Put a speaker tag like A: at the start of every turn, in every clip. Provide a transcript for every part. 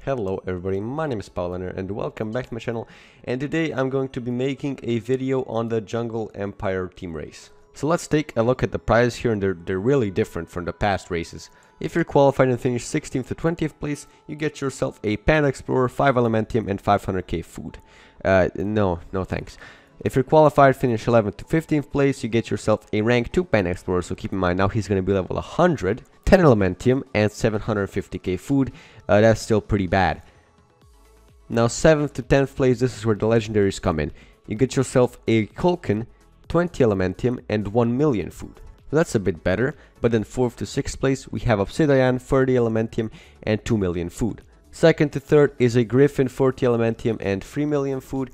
A: Hello everybody, my name is Pandaxplorer and welcome back to my channel, and today I'm going to be making a video on the Jungle Empire team race. So let's take a look at the prizes here, and they're really different from the past races. If you're qualified and finish 16th to 20th place, you get yourself a Pandaxplorer, 5 Elementium and 500k food. No thanks. If you're qualified, finish 11th to 15th place, you get yourself a rank 2 Pandaxplorer, so keep in mind now he's going to be level 100, 10 Elementium and 750k food. That's still pretty bad. Now 7th to 10th place, this is where the legendaries come in. You get yourself a Kulkin, 20 Elementium and 1 million food. So that's a bit better, but then 4th to 6th place we have Obsidian, 30 Elementium and 2 million food. 2nd to 3rd is a Griffin, 40 Elementium and 3 million food.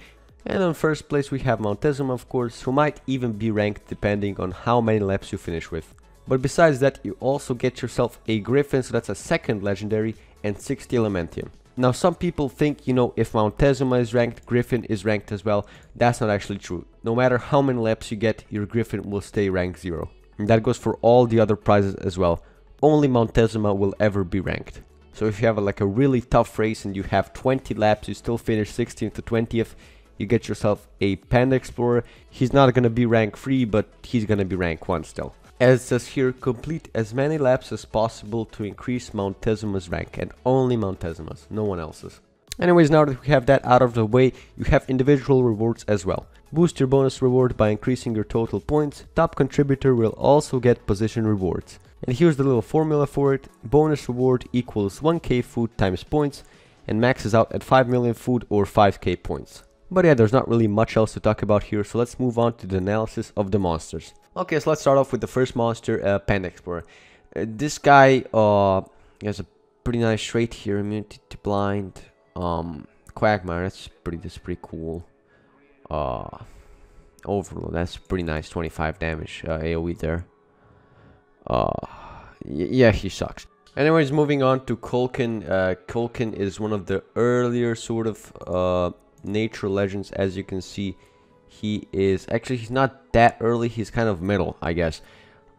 A: And on 1st place we have Montezuma, of course, who might even be ranked depending on how many laps you finish with. But besides that, you also get yourself a Griffin, so that's a 2nd legendary, and 60 Elementium. Now some people think, if Montezuma is ranked, Griffin is ranked as well. That's not actually true. No matter how many laps you get, your Griffin will stay rank 0. And that goes for all the other prizes as well. Only Montezuma will ever be ranked. So if you have a really tough race and you have 20 laps, you still finish 16th to 20th, you get yourself a Pandaxplorer. He's not going to be rank 3, but he's going to be rank 1 still. As it says here, complete as many laps as possible to increase Montezuma's rank, and only Montezuma's, no one else's. Anyways, now that we have that out of the way, you have individual rewards as well. Boost your bonus reward by increasing your total points. Top contributor will also get position rewards. And here's the little formula for it. Bonus reward equals 1k food times points, and maxes out at 5 million food or 5k points. But yeah, there's not really much else to talk about here, so let's move on to the analysis of the monsters. Okay, so let's start off with the first monster, Pandaxplorer. This guy has a pretty nice trait here, immunity to blind, Quagmire, that's pretty cool. Overload, that's pretty nice, 25 damage, AoE there. Yeah, he sucks. Anyways, moving on to Kulkin. Kulkin is one of the earlier sort of nature legends. As you can see, he's not that early, he's kind of middle, I guess.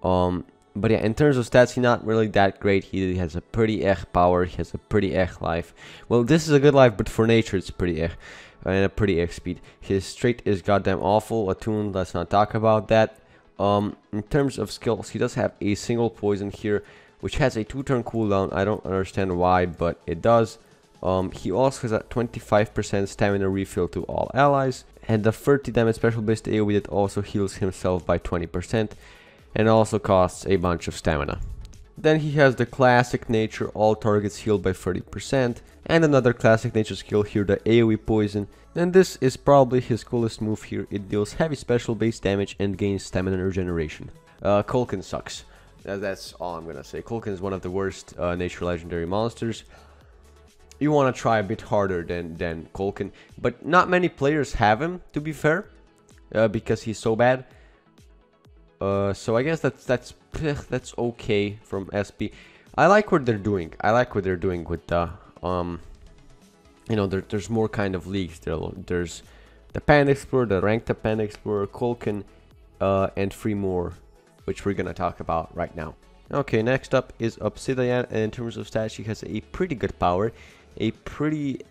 A: But yeah, in terms of stats, he's not really that great. He has a pretty power, he has a pretty life. Well, this is a good life, but for nature it's pretty and a pretty speed. His trait is goddamn awful. Attuned, let's not talk about that. In terms of skills, he does have a single poison here, which has a 2-turn cooldown. I don't understand why, but it does. He also has a 25% stamina refill to all allies, and the 30 damage special based AoE that also heals himself by 20%, and also costs a bunch of stamina. Then he has the classic nature, all targets healed by 30%, and another classic nature skill here, the AoE poison. And this is probably his coolest move here. It deals heavy special base damage and gains stamina regeneration. Kulkin sucks. That's all I'm gonna say. Kulkin is one of the worst nature legendary monsters. You want to try a bit harder than Kulkin, but not many players have him, to be fair, because he's so bad. So I guess that's okay from SP. I like what they're doing. I like what they're doing with the there's more kind of leagues. There's the Pandaxplorer, the ranked Pandaxplorer, Kulkin, and 3 more, which we're gonna talk about right now. Okay, next up is Obsidian, and in terms of stats, she has a pretty good power, a pretty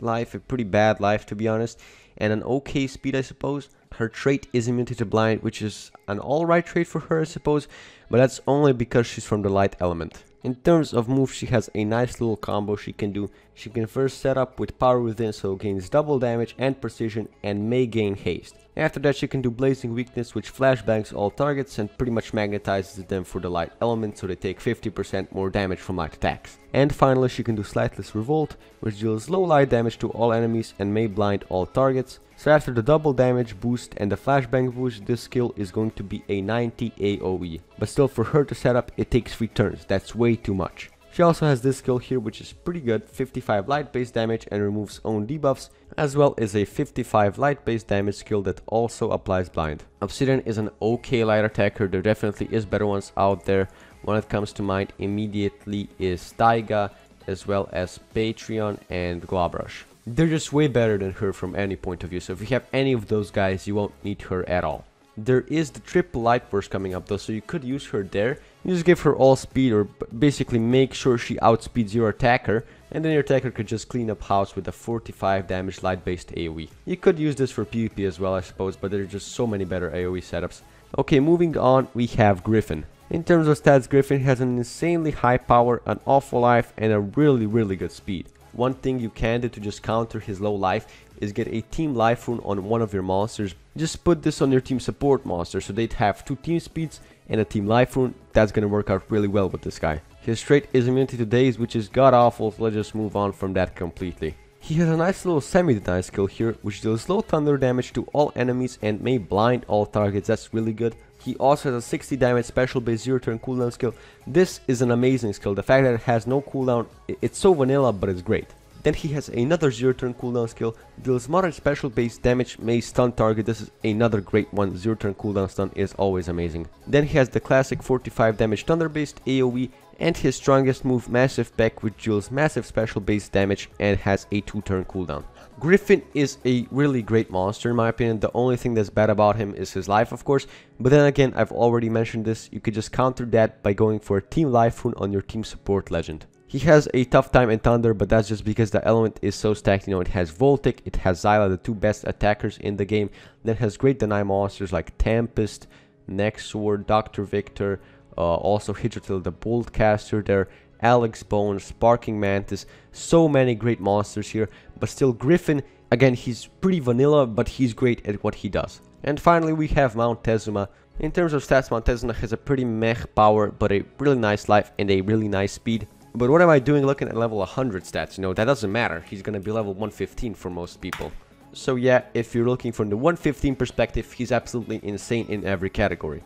A: life, a pretty bad life to be honest, and an okay speed, I suppose. Her trait is immunity to blind, which is an alright trait for her, I suppose, but that's only because she's from the light element. In terms of moves, she has a nice little combo she can do. She can first set up with power within, so gains double damage and precision, and may gain haste. After that, she can do blazing weakness, which flashbangs all targets and pretty much magnetizes them for the light element, so they take 50% more damage from light attacks. And finally, she can do slightless revolt, which deals low light damage to all enemies and may blind all targets. So after the double damage boost and the flashbang boost, this skill is going to be a 90 AoE. But still, for her to set up, it takes 3 turns. That's way too much. She also has this skill here, which is pretty good, 55 light based damage and removes own debuffs, as well as a 55 light based damage skill that also applies blind. Obsidian is an okay light attacker. There definitely is better ones out there. One that comes to mind immediately is Taiga, as well as Patreon and Globrush. They're just way better than her from any point of view, so if you have any of those guys, you won't need her at all. There is the triple light burst coming up though, so you could use her there You just give her all speed, or basically make sure she outspeeds your attacker, and then your attacker could just clean up house with a 45 damage light based AoE. You could use this for PvP as well, I suppose, but there are just so many better AoE setups. Okay, moving on, we have Griffin. In terms of stats, Griffin has an insanely high power, an awful life, and a really good speed. One thing you can do to just counter his low life is get a team life rune on one of your monsters. Just put this on your team support monster, so they'd have 2 team speeds and a team life rune. That's gonna work out really well with this guy. His trait is immunity to daze, which is god awful, so let's just move on from that completely. He has a nice little semi-deny skill here, which deals low thunder damage to all enemies and may blind all targets. That's really good. He also has a 60 damage special base 0 turn cooldown skill. This is an amazing skill. The fact that it has no cooldown, it's so vanilla, but it's great. Then he has another 0 turn cooldown skill, deals moderate special base damage, may stun target. This is another great one. 0 turn cooldown stun is always amazing. Then he has the classic 45 damage thunder based AoE, and his strongest move, Massive Peck, which deals massive special base damage and has a 2 turn cooldown. Griffin is a really great monster in my opinion. The only thing that's bad about him is his life, of course, but then again, I've already mentioned this, you could just counter that by going for a team life rune on your team support legend. He has a tough time in Thunder, but that's just because the element is so stacked. You know, it has Voltic, it has Zyla, the 2 best attackers in the game. Then has great deny monsters like Tempest, Nexword, Dr. Victor, also Hydrotil, the Bolt Caster there, Alex Bone, Sparking Mantis. So many great monsters here, but still Griffin, again, he's pretty vanilla, but he's great at what he does. And finally, we have Mountezuma. In terms of stats, Mountezuma has a pretty meh power, but a really nice life and a really nice speed. But what am I doing looking at level 100 stats? You know, that doesn't matter. He's gonna be level 115 for most people. So yeah, if you're looking from the 115 perspective, he's absolutely insane in every category.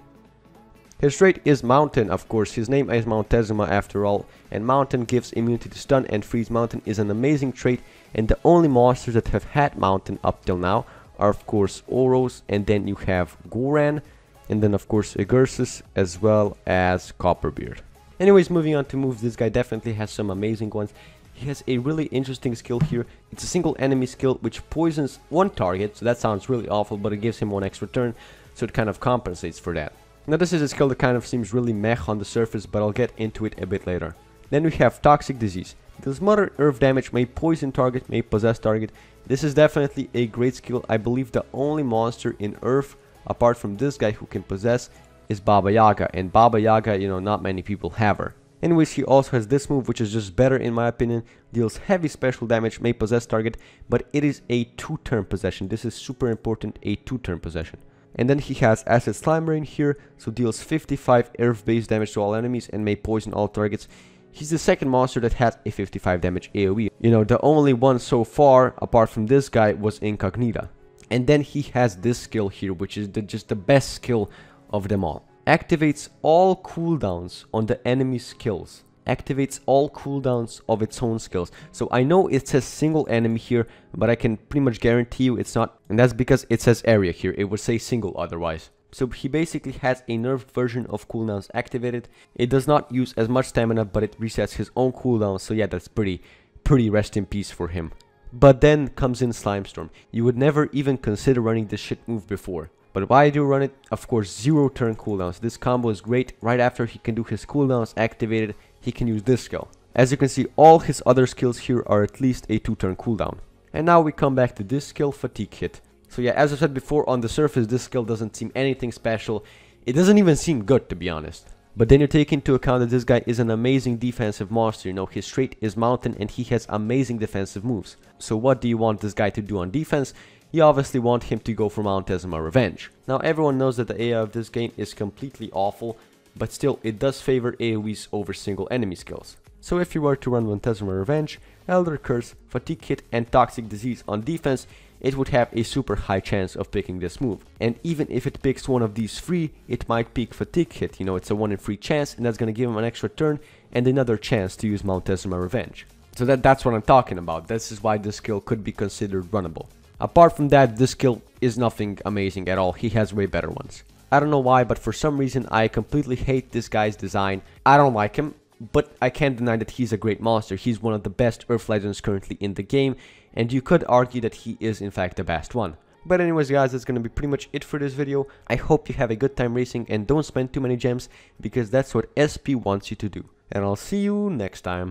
A: His trait is Mountain, of course. His name is Mountezuma after all, and Mountain gives immunity to stun and freeze. Mountain is an amazing trait, and the only monsters that have had Mountain up till now are of course Oros, and then you have Goran, and then of course Egursus, as well as Copperbeard. Anyways, moving on to moves, this guy definitely has some amazing ones. He has a really interesting skill here. It's a single enemy skill which poisons one target, so that sounds really awful, but it gives him 1 extra turn, so it kind of compensates for that. Now this is a skill that kind of seems really meh on the surface, but I'll get into it a bit later. Then we have Toxic Disease. It deals moderate earth damage, may poison target, may possess target. This is definitely a great skill. I believe the only monster in earth, apart from this guy, who can possess is Baba Yaga, and Baba Yaga, you know, not many people have her. Anyways, he also has this move, which is just better in my opinion. Deals heavy special damage, may possess target, but it is a 2-turn possession. This is super important, a 2-turn possession. And then he has Acid Slime Rain here, so deals 55 earth-based damage to all enemies and may poison all targets. He's the second monster that has a 55 damage AoE. You know, the only one so far, apart from this guy, was Incognita. And then he has this skill here, which is just the best skill of them all. Activates all cooldowns on the enemy's skills. Activates all cooldowns of its own skills. So I know it says single enemy here, but I can pretty much guarantee you it's not. And that's because it says area here. It would say single otherwise. So he basically has a nerfed version of cooldowns activated. It does not use as much stamina, but it resets his own cooldown. So yeah, that's pretty rest in peace for him. But then comes in Slime Storm. You would never even consider running this shit move before. But why do you run it? Of course, 0 turn cooldowns. This combo is great. Right after he can do his cooldowns activated, he can use this skill. As you can see, all his other skills here are at least a 2-turn cooldown. And now we come back to this skill, Fatigue Hit. So yeah, as I said before, on the surface, this skill doesn't seem anything special. It doesn't even seem good, to be honest. But then you take into account that this guy is an amazing defensive monster. You know, his trait is Mountain and he has amazing defensive moves. So what do you want this guy to do on defense? You obviously want him to go for Mountezuma Revenge. Now everyone knows that the AI of this game is completely awful, but still it does favor AoEs over single enemy skills. So if you were to run Mountezuma Revenge, Elder Curse, Fatigue Hit and Toxic Disease on defense, it would have a super high chance of picking this move. And even if it picks one of these 3, it might pick Fatigue Hit. You know, it's a 1 in 3 chance, and that's gonna give him an extra turn and another chance to use Mountezuma Revenge. So that's what I'm talking about. This is why this skill could be considered runnable. Apart from that, this skill is nothing amazing at all. He has way better ones. I don't know why, but for some reason I completely hate this guy's design. I don't like him, but I can't deny that he's a great monster. He's one of the best Earth Legends currently in the game, and you could argue that he is in fact the best one. But anyways guys, that's gonna be pretty much it for this video. I hope you have a good time racing and don't spend too many gems, because that's what SP wants you to do. And I'll see you next time.